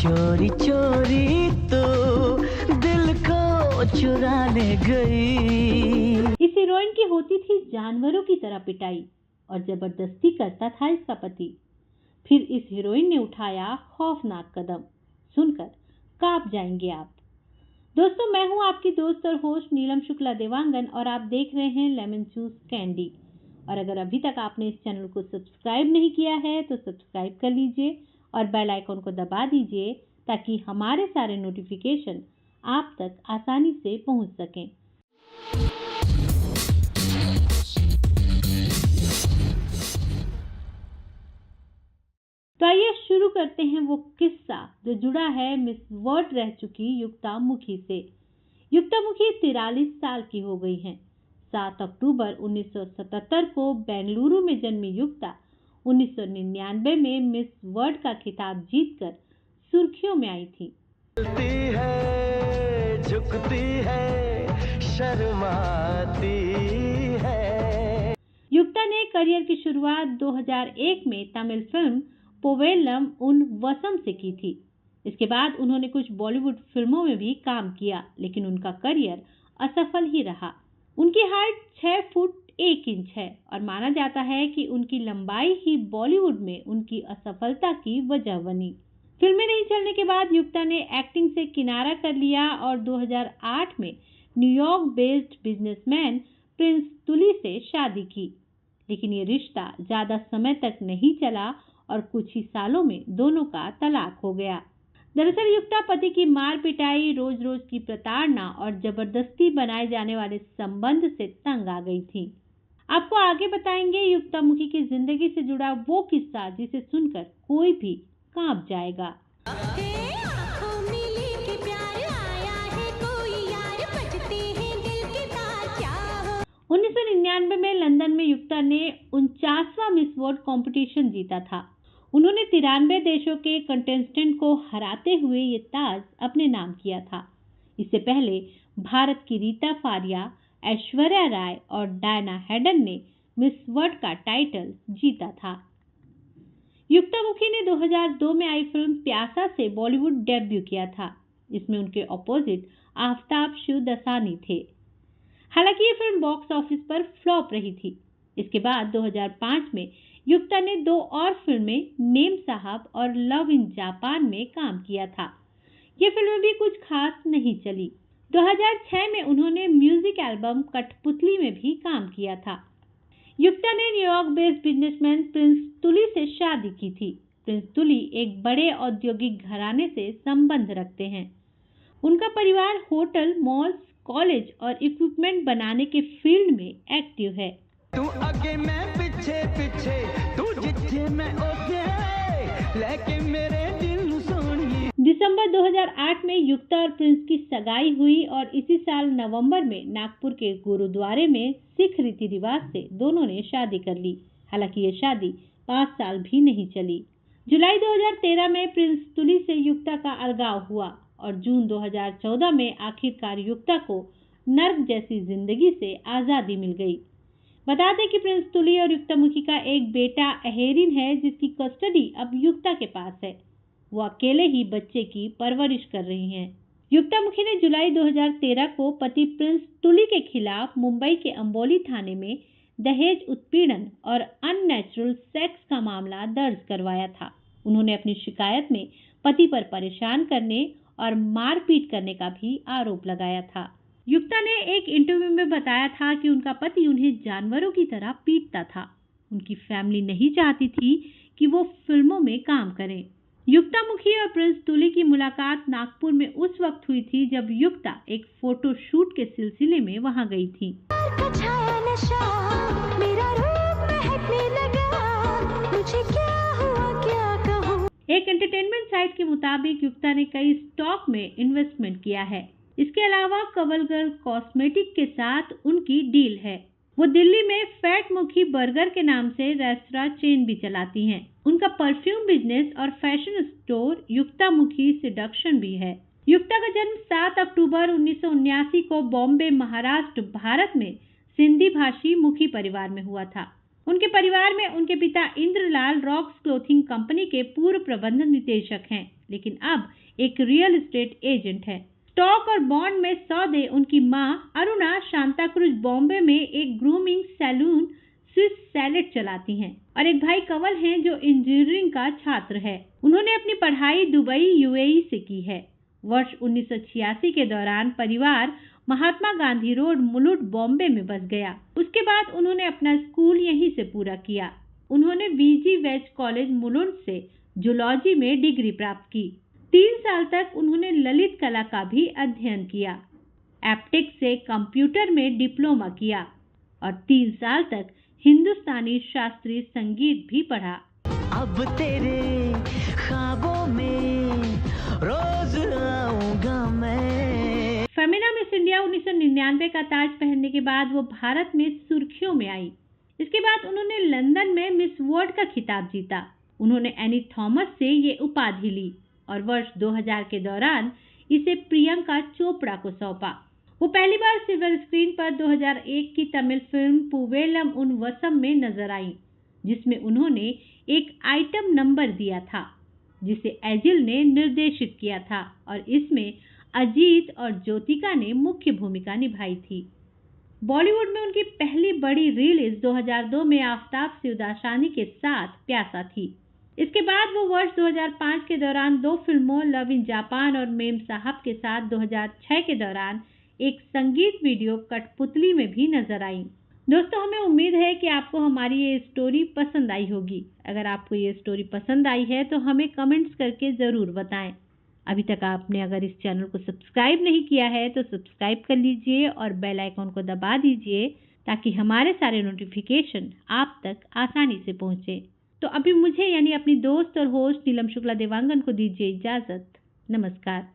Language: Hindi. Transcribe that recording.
चोरी चोरी तो दिल को चुरा ले गई। इस हीरोइन की होती थी जानवरों की तरह पिटाई और जबरदस्ती करता था इसका पति। फिर इस हीरोइन ने उठाया खौफनाक कदम, सुनकर कांप जाएंगे आप। दोस्तों, मैं हूं आपकी दोस्त और होस्ट नीलम शुक्ला देवांगन और आप देख रहे हैं लेमन जूस कैंडी। और अगर अभी तक आपने इस चैनल को सब्सक्राइब नहीं किया है तो सब्सक्राइब कर लीजिए और बेल आइकन को दबा दीजिए ताकि हमारे सारे नोटिफिकेशन आप तक आसानी से पहुंच सकें। तो आइए शुरू करते हैं वो किस्सा जो जुड़ा है मिस वर्ल्ड रह चुकी युक्ता मुखी से। युक्ता मुखी 43 साल की हो गई हैं। 7 अक्टूबर 1977 को बेंगलुरु में जन्मी युक्ता 1999 में मिस वर्ल्ड का खिताब जीतकर सुर्खियों में आई थी। झुकती है, शर्माती है। युक्ता ने करियर की शुरुआत 2001 में तमिल फिल्म पोवेल्लम उन वसम से की थी। इसके बाद उन्होंने कुछ बॉलीवुड फिल्मों में भी काम किया, लेकिन उनका करियर असफल ही रहा। उनकी हाइट 6 फुट 1 इंच है और माना जाता है कि उनकी लंबाई ही बॉलीवुड में उनकी असफलता की वजह बनी। फिल्में नहीं चलने के बाद युक्ता ने एक्टिंग से किनारा कर लिया और 2008 में न्यूयॉर्क बेस्ड बिजनेसमैन प्रिंस तुली से शादी की। लेकिन ये रिश्ता ज्यादा समय तक नहीं चला और कुछ ही सालों में दोनों का तलाक हो गया। दरअसल युक्ता पति की मार पिटाई, रोज रोज की प्रताड़ना और जबरदस्ती बनाए जाने वाले संबंध से तंग आ गई थी। आपको आगे बताएंगे युक्ता मुखी की जिंदगी से जुड़ा वो किस्सा जिसे सुनकर कोई भी कांप जाएगा। 1999 में लंदन में युक्ता ने 49वां मिस वर्ल्ड कंपटीशन जीता था। उन्होंने 93 देशों के कंटेस्टेंट को हराते हुए ये ताज अपने नाम किया था। इससे पहले भारत की रीता फारिया, ऐश्वर्या राय और डायना हेडन ने मिस वर्ल्ड का टाइटल जीता था। युक्ता मुखी ने 2002 में आई फिल्म प्यासा से बॉलीवुड डेब्यू किया था। इसमें उनके ऑपोजिट आफ्ताब शिवदसानी थे। हालांकि ये फिल्म बॉक्स ऑफिस पर फ्लॉप रही थी। इसके बाद 2005 में युक्ता ने 2 और फिल्में मेम साहब और लव इन जापान में काम किया था। ये फिल्में भी कुछ खास नहीं चली। 2006 में उन्होंने म्यूजिक एल्बम कठपुतली में भी काम किया था। युक्ता ने न्यूयॉर्क बेस्ड बिजनेसमैन प्रिंस तुली से शादी की थी। प्रिंस तुली एक बड़े औद्योगिक घराने से संबंध रखते हैं। उनका परिवार होटल, मॉल्स, कॉलेज और इक्विपमेंट बनाने के फील्ड में एक्टिव है। तू आगे मैं पीछे पीछे, तू जिथे मैं ओके, लेके मेरे दिल सोनिए। दिसंबर 2008 में युक्ता और प्रिंस की सगाई हुई और इसी साल नवंबर में नागपुर के गुरुद्वारे में सिख रीति रिवाज से दोनों ने शादी कर ली। हालांकि ये शादी 5 साल भी नहीं चली। जुलाई 2013 में प्रिंस तुली से युक्ता का अलगाव हुआ और जून 2014 में आखिरकार युक्ता को नर्क जैसी जिंदगी से आजादी मिल गई। बता दें कि प्रिंस तुली और युक्ता मुखी का एक बेटा अहेरिन है जिसकी कस्टडी अब युक्ता के पास है। वो अकेले ही बच्चे की परवरिश कर रही हैं। युक्ता मुखी ने जुलाई 2013 को पति प्रिंस तुली के खिलाफ मुंबई के अंबोली थाने में दहेज उत्पीड़न और अननेचुरल सेक्स का मामला दर्ज करवाया था। उन्होंने अपनी शिकायत में पति पर परेशान करने और मारपीट करने का भी आरोप लगाया था। युक्ता ने एक इंटरव्यू में बताया था कि उनका पति उन्हें जानवरों की तरह पीटता था। उनकी फैमिली नहीं चाहती थी कि वो फिल्मों में काम करें। युक्ता मुखी और प्रिंस तुली की मुलाकात नागपुर में उस वक्त हुई थी जब युक्ता एक फोटो शूट के सिलसिले में वहां गई थी। एक एंटरटेनमेंट साइट के मुताबिक युक्ता ने कई स्टॉक में इन्वेस्टमेंट किया है। इसके अलावा कवल गर्ल कॉस्मेटिक के साथ उनकी डील है। वो दिल्ली में फैट मुखी बर्गर के नाम से रेस्टोरेंट चेन भी चलाती हैं। उनका परफ्यूम बिजनेस और फैशन स्टोर युक्ता मुखी सेडक्शन भी है। युक्ता का जन्म 7 अक्टूबर 1979 को बॉम्बे, महाराष्ट्र, भारत में सिंधी भाषी मुखी परिवार में हुआ था। उनके परिवार में उनके पिता इंद्रलाल रॉक्स क्लोथिंग कंपनी के पूर्व प्रबंधन निदेशक हैं, लेकिन अब एक रियल एस्टेट एजेंट है। स्टॉक और बॉन्ड में सौदे उनकी मां अरुणा सांताक्रूज बॉम्बे में एक ग्रूमिंग सैलून स्विस सैलेड चलाती हैं और एक भाई कंवल हैं जो इंजीनियरिंग का छात्र है। उन्होंने अपनी पढ़ाई दुबई यूएई से की है। वर्ष 1986 के दौरान परिवार महात्मा गांधी रोड मुलुंड बॉम्बे में बस गया। उसके बाद उन्होंने अपना स्कूल यहीं से पूरा किया। उन्होंने वीजी वेज कॉलेज मुलुंड से जूलॉजी में डिग्री प्राप्त की। 3 साल तक उन्होंने ललित कला का भी अध्ययन किया। एप्टेक से कंप्यूटर में डिप्लोमा किया और 3 साल तक हिंदुस्तानी शास्त्रीय संगीत भी पढ़ा। अब तेरे ख्वाबों में रोज आऊंगा मैं। फेमिना मिस इंडिया 1999 का ताज पहनने के बाद वो भारत में सुर्खियों में आई। इसके बाद उन्होंने लंदन में मिस वर्ल्ड का खिताब जीता। उन्होंने एनी थॉमस से ये उपाधि ली और वर्ष 2000 के दौरान इसे प्रियंका चोपड़ा को सौंपा। वो पहली बार सिल्वर स्क्रीन पर 2001 की तमिल फिल्म पूवेलम उन वसम में नजर आई, जिसमें उन्होंने एक आइटम नंबर दिया था जिसे एजिल ने निर्देशित किया था और इसमें अजीत और ज्योतिका ने मुख्य भूमिका निभाई थी। बॉलीवुड में उनकी पहली बड़ी रिलीज 2002 में आफ्ताब सिवदासानी के साथ प्यासा थी। इसके बाद वो वर्ष 2005 के दौरान 2 फिल्मों लव इन जापान और मेम साहब के साथ 2006 के दौरान एक संगीत वीडियो कठपुतली में भी नजर आई। दोस्तों, हमें उम्मीद है कि आपको हमारी ये स्टोरी पसंद आई होगी। अगर आपको ये स्टोरी पसंद आई है तो हमें कमेंट्स करके ज़रूर बताएं। अभी तक आपने अगर इस चैनल को सब्सक्राइब नहीं किया है तो सब्सक्राइब कर लीजिए और बेल आइकॉन को दबा दीजिए ताकि हमारे सारे नोटिफिकेशन आप तक आसानी से पहुंचे। तो अभी मुझे यानी अपनी दोस्त और होस्ट नीलम शुक्ला देवांगन को दीजिए इजाज़त। नमस्कार।